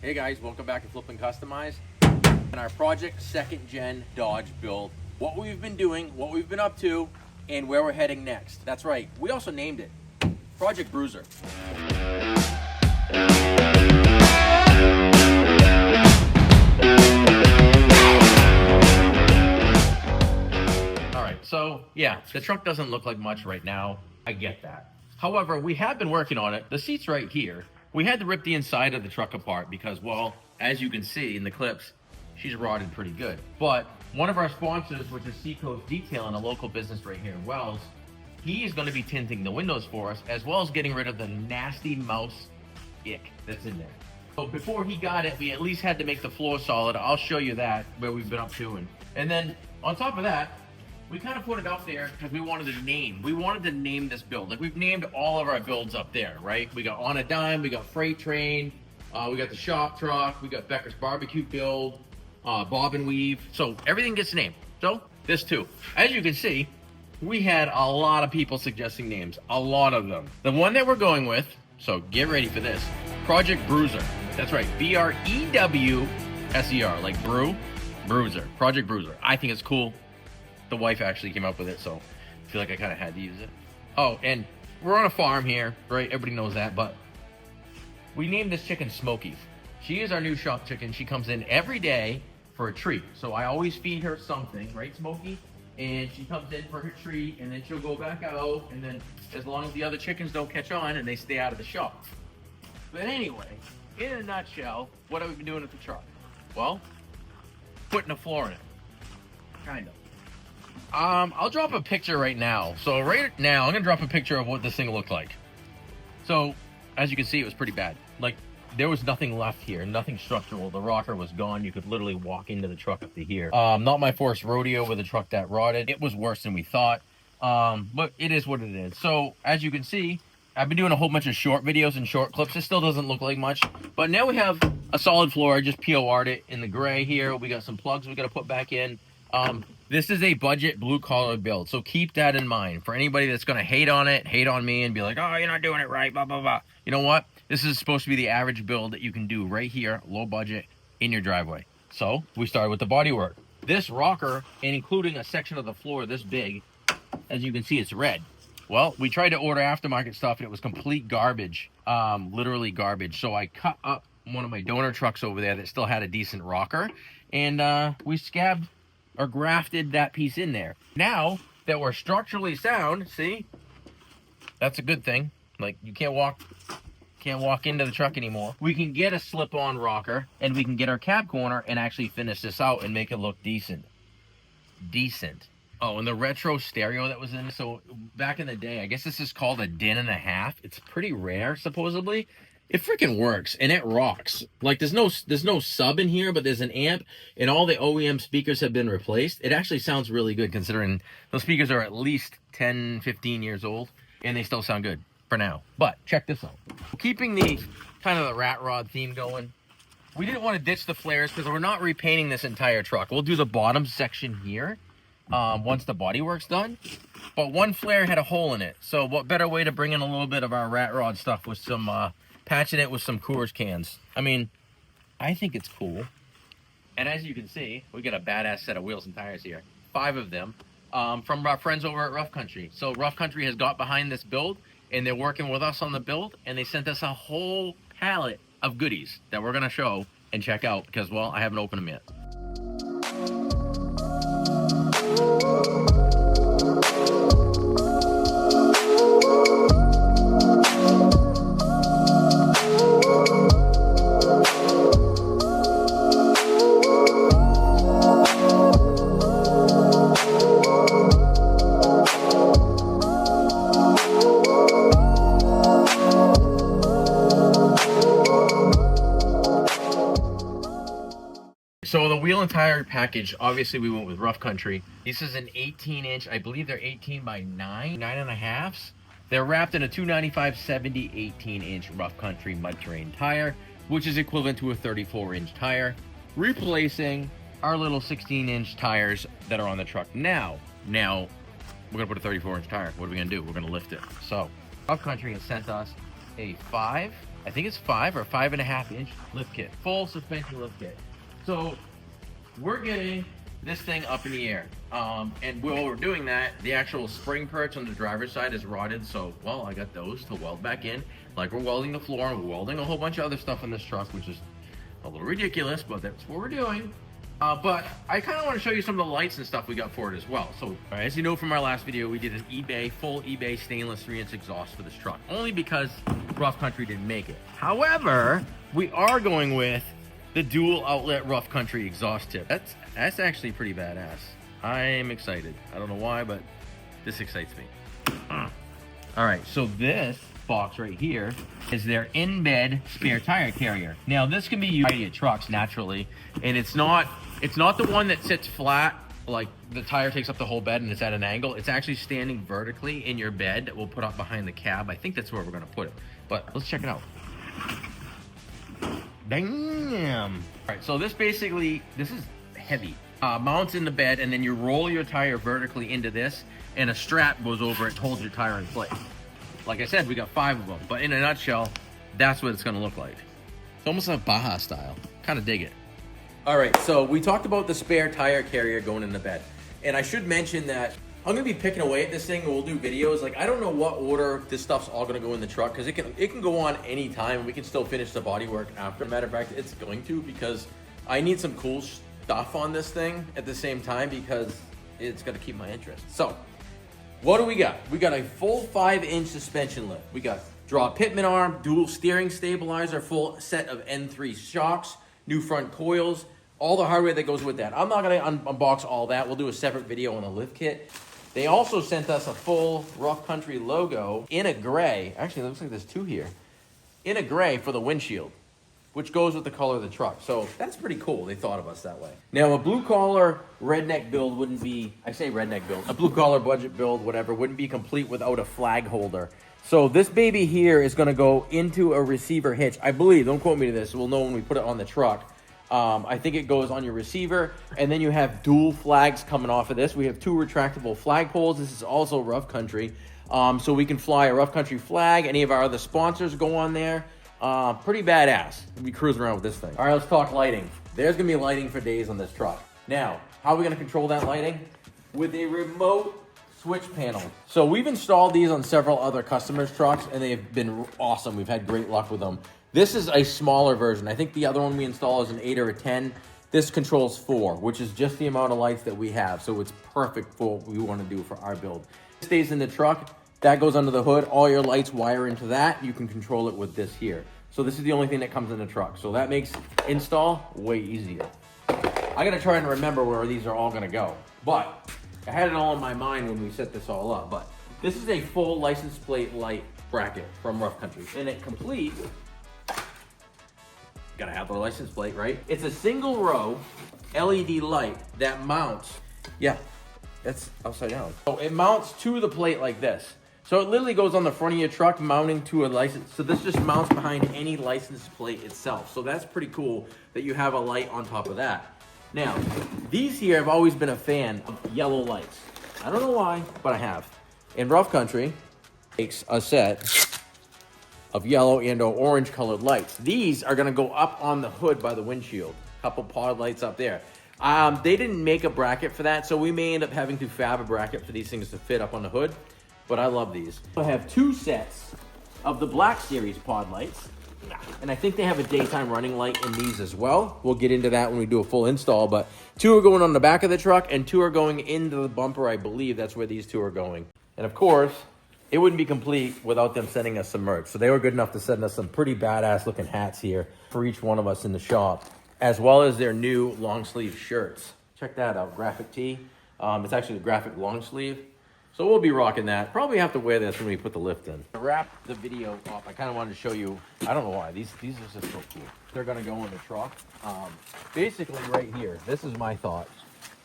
Hey guys, welcome back to Flip and Customize. And our Project 2nd Gen Dodge build, what we've been doing, what we've been up to, and where we're heading next. That's right, we also named it Project Bruiser. Alright, so yeah, the truck doesn't look like much right now. I get that. However, we have been working on it. The seat's right here. We had to rip the inside of the truck apart because, well, as you can see in the clips, she's rotted pretty good. But one of our sponsors, which is Seacoast Detailing, a local business right here in Wells, he is going to be tinting the windows for us, as well as getting rid of the nasty mouse ick that's in there. So before he got it, we at least had to make the floor solid. I'll show you that, where we've been up to. And then on top of that, we kind of put it out there because we wanted to name this build. Like, we've named all of our builds up there, right? We got On a Dime, we got Freight Train, we got the shop truck, we got Becker's barbecue build, Bob and Weave. So everything gets named. So this too. As you can see, we had a lot of people suggesting names, a lot of them. The one that we're going with, so get ready for this, Project Bruiser. That's right, B-R-E-W-S-E-R, like Bruiser, Project Bruiser. I think it's cool. The wife actually came up with it, so I feel like I kind of had to use it. Oh, and we're on a farm here, right? Everybody knows that, but we named this chicken Smokey. She is our new shop chicken. She comes in every day for a treat. So I always feed her something, right, Smokey? And she comes in for her treat, and then she'll go back out, and then as long as the other chickens don't catch on and they stay out of the shop. But anyway, in a nutshell, what have we been doing at the truck? Well, putting a floor in it, kind of. I'll drop a picture right now. So right now, I'm gonna drop a picture of what this thing looked like. So, as you can see, it was pretty bad. Like, there was nothing left here, nothing structural. The rocker was gone. You could literally walk into the truck up to here. Not my first rodeo with a truck that rotted. It was worse than we thought. But it is what it is. So, as you can see, I've been doing a whole bunch of short videos and short clips. It still doesn't look like much. But now we have a solid floor. I just POR'd it in the gray here. We got some plugs we gotta put back in. This is a budget blue-collar build, so keep that in mind. For anybody that's going to hate on it, hate on me, and be like, oh, you're not doing it right, blah, blah, blah. You know what? This is supposed to be the average build that you can do right here, low budget, in your driveway. So, we started with the bodywork. This rocker, and including a section of the floor this big, as you can see, it's red. Well, we tried to order aftermarket stuff, and it was complete garbage, literally garbage. So I cut up one of my donor trucks over there that still had a decent rocker, and we scabbed or grafted that piece in there. Now that we're structurally sound, see, that's a good thing. Like, you can't walk into the truck anymore. We can get a slip-on rocker, and we can get our cab corner and actually finish this out and make it look decent. Oh, and the retro stereo that was in it. So back in the day, I guess this is called a din and a half. It's pretty rare, supposedly. It freaking works, and it rocks. Like, there's no sub in here, but there's an amp, and all the OEM speakers have been replaced. It actually sounds really good, considering those speakers are at least 10, 15 years old, and they still sound good for now. But check this out. Keeping the kind of the rat rod theme going, we didn't want to ditch the flares because we're not repainting this entire truck. We'll do the bottom section here once the bodywork's done. But one flare had a hole in it, so what better way to bring in a little bit of our rat rod stuff with some patching it with some Coors cans. I mean, I think it's cool. And as you can see, we got a badass set of wheels and tires here. 5 of them from our friends over at Rough Country. So Rough Country has got behind this build, and they're working with us on the build, and they sent us a whole pallet of goodies that we're going to show and check out because, well, I haven't opened them yet. So the wheel and tire package, obviously we went with Rough Country. This is an 18-inch, I believe they're 18 by 9.5. They're wrapped in a 295/70 18-inch Rough Country mud terrain tire, which is equivalent to a 34-inch tire, replacing our little 16-inch tires that are on the truck now. Now, we're gonna put a 34-inch tire. What are we gonna do? We're gonna lift it. So, Rough Country has sent us a 5 I think it's 5 or 5.5 inch lift kit, full suspension lift kit. So we're getting this thing up in the air. And while we're doing that, the actual spring perch on the driver's side is rotted. So, well, I got those to weld back in. Like we're welding the floor, and we're welding a whole bunch of other stuff in this truck, which is a little ridiculous, but that's what we're doing. But I kind of want to show you some of the lights and stuff we got for it as well. So, as you know from our last video, we did an eBay, full eBay stainless 3-inch exhaust for this truck, only because Rough Country didn't make it. However, we are going with the dual outlet Rough Country exhaust tip. That's actually pretty badass. I'm excited. I don't know why, but this excites me. All right, so this box right here is their in-bed spare tire carrier. Now, this can be used in trucks naturally, and it's not the one that sits flat, like the tire takes up the whole bed and it's at an angle. It's actually standing vertically in your bed that we'll put up behind the cab. I think that's where we're gonna put it, but let's check it out. Damn. All right, so this is heavy. Mounts in the bed, and then you roll your tire vertically into this, and a strap goes over it, holds your tire in place. Like I said, we got 5 of them, but in a nutshell, that's what it's gonna look like. It's almost like Baja style. Kind of dig it. All right, so we talked about the spare tire carrier going in the bed, and I should mention that I'm gonna be picking away at this thing, and we'll do videos. Like, I don't know what order this stuff's all gonna go in the truck, because it can go on any time. We can still finish the body work after. Matter of fact, it's going to, because I need some cool stuff on this thing at the same time, because it's gonna keep my interest. So, what do we got? We got a full 5-inch suspension lift. We got draw pitman arm, dual steering stabilizer, full set of N3 shocks, new front coils, all the hardware that goes with that. I'm not gonna unbox all that. We'll do a separate video on the lift kit. They also sent us a full Rough Country logo in a gray. Actually, it looks like there's 2 here. In a gray for the windshield, which goes with the color of the truck. So that's pretty cool. They thought of us that way. Now, a blue collar redneck build wouldn't be, I say redneck build, a blue collar budget build, whatever, wouldn't be complete without a flag holder. So this baby here is gonna go into a receiver hitch. I believe, don't quote me to this, we'll know when we put it on the truck. I think it goes on your receiver, and then you have dual flags coming off of this. We have 2 retractable flag poles. This is also Rough Country. So we can fly a Rough Country flag. Any of our other sponsors go on there. Pretty badass. We'll be cruising around with this thing. All right, let's talk lighting. There's gonna be lighting for days on this truck. Now, how are we gonna control that lighting? With a remote switch panel. So we've installed these on several other customers' trucks, and they've been awesome. We've had great luck with them. This is a smaller version. I think the other one we install is an 8 or a 10. This controls 4, which is just the amount of lights that we have. So it's perfect for what we want to do for our build. It stays in the truck. That goes under the hood. All your lights wire into that. You can control it with this here. So this is the only thing that comes in the truck. So that makes install way easier. I gotta try and remember where these are all gonna go. But I had it all in my mind when we set this all up. But this is a full license plate light bracket from Rough Country. And it completes, gotta have the license plate, right? It's a single row LED light that mounts. Yeah, that's upside down. So it mounts to the plate like this. So it literally goes on the front of your truck, mounting to a license. So this just mounts behind any license plate itself. So that's pretty cool that you have a light on top of that. Now, these here, I've always been a fan of yellow lights. I don't know why, but I have. In Rough Country, makes a set of yellow and or orange colored lights. These are gonna go up on the hood by the windshield. Couple pod lights up there. They didn't make a bracket for that, so we may end up having to fab a bracket for these things to fit up on the hood, but I love these. I have 2 sets of the Black Series pod lights, and I think they have a daytime running light in these as well. We'll get into that when we do a full install, but 2 are going on the back of the truck and 2 are going into the bumper. I believe that's where these 2 are going. And of course, it wouldn't be complete without them sending us some merch. So they were good enough to send us some pretty badass looking hats here for each one of us in the shop, as well as their new long sleeve shirts. Check that out, graphic tee. It's actually a graphic long sleeve. So we'll be rocking that. Probably have to wear this when we put the lift in. To wrap the video up, I kind of wanted to show you, I don't know why, these are just so cool. They're gonna go in the truck. Basically right here, this is my thought.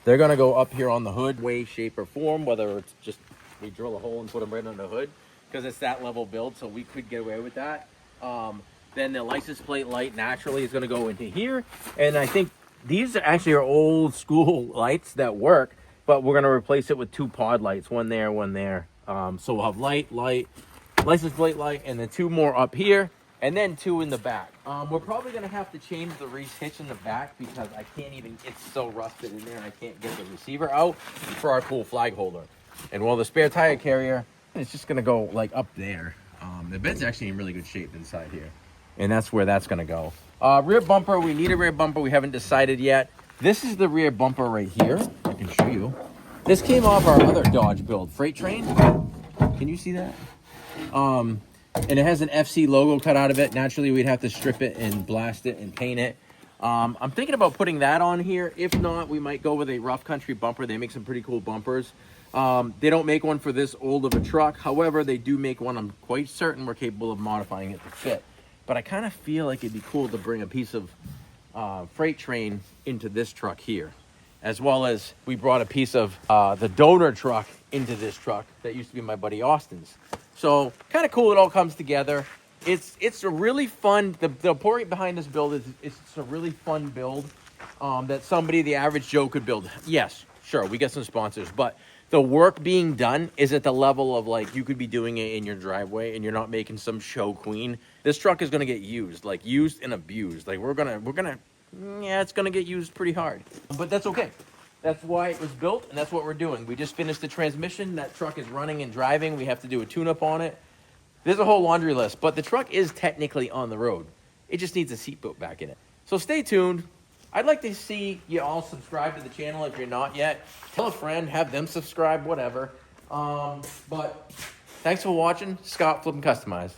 They're gonna go up here on the hood, way, shape, or form, whether it's just we drill a hole and put them right on the hood, because it's that level build, so we could get away with that. Then the license plate light naturally is gonna go into here, and I think these actually are old school lights that work, but we're gonna replace it with 2 pod lights, one there, one there. So we'll have light, license plate light, and then 2 more up here. and then 2 in the back. We're probably gonna have to change the Reese hitch in the back because I can't even, it's so rusted in there, I can't get the receiver out for our cool flag holder. And well, the spare tire carrier, it's just gonna go like up there. The bed's actually in really good shape inside here. And that's where that's gonna go. Rear bumper, we need a rear bumper, we haven't decided yet. This is the rear bumper right here, I can show you. This came off our other Dodge build, Freight Train. Can you see that? And it has an FC logo cut out of it. Naturally, we'd have to strip it and blast it and paint it. I'm thinking about putting that on here. If not, we might go with a Rough Country bumper. They make some pretty cool bumpers. They don't make one for this old of a truck. However, they do make one I'm quite certain we're capable of modifying it to fit. But I kind of feel like it'd be cool to bring a piece of Freight Train into this truck here. As well as we brought a piece of the donor truck into this truck that used to be my buddy Austin's. So kind of cool it all comes together. It's a really fun, the point behind this build is it's a really fun build that somebody, the average Joe, could build. Yes, sure, we get some sponsors, but the work being done is at the level of like you could be doing it in your driveway and you're not making some show queen. This truck is gonna get used, like used and abused. Like we're gonna, yeah, it's gonna get used pretty hard, but that's okay. That's why it was built, and that's what we're doing. We just finished the transmission. That truck is running and driving. We have to do a tune-up on it. There's a whole laundry list, but the truck is technically on the road. It just needs a seat put back in it. So stay tuned. I'd like to see you all subscribe to the channel if you're not yet. Tell a friend, have them subscribe, whatever. But thanks for watching. Scott, Flip and Customize.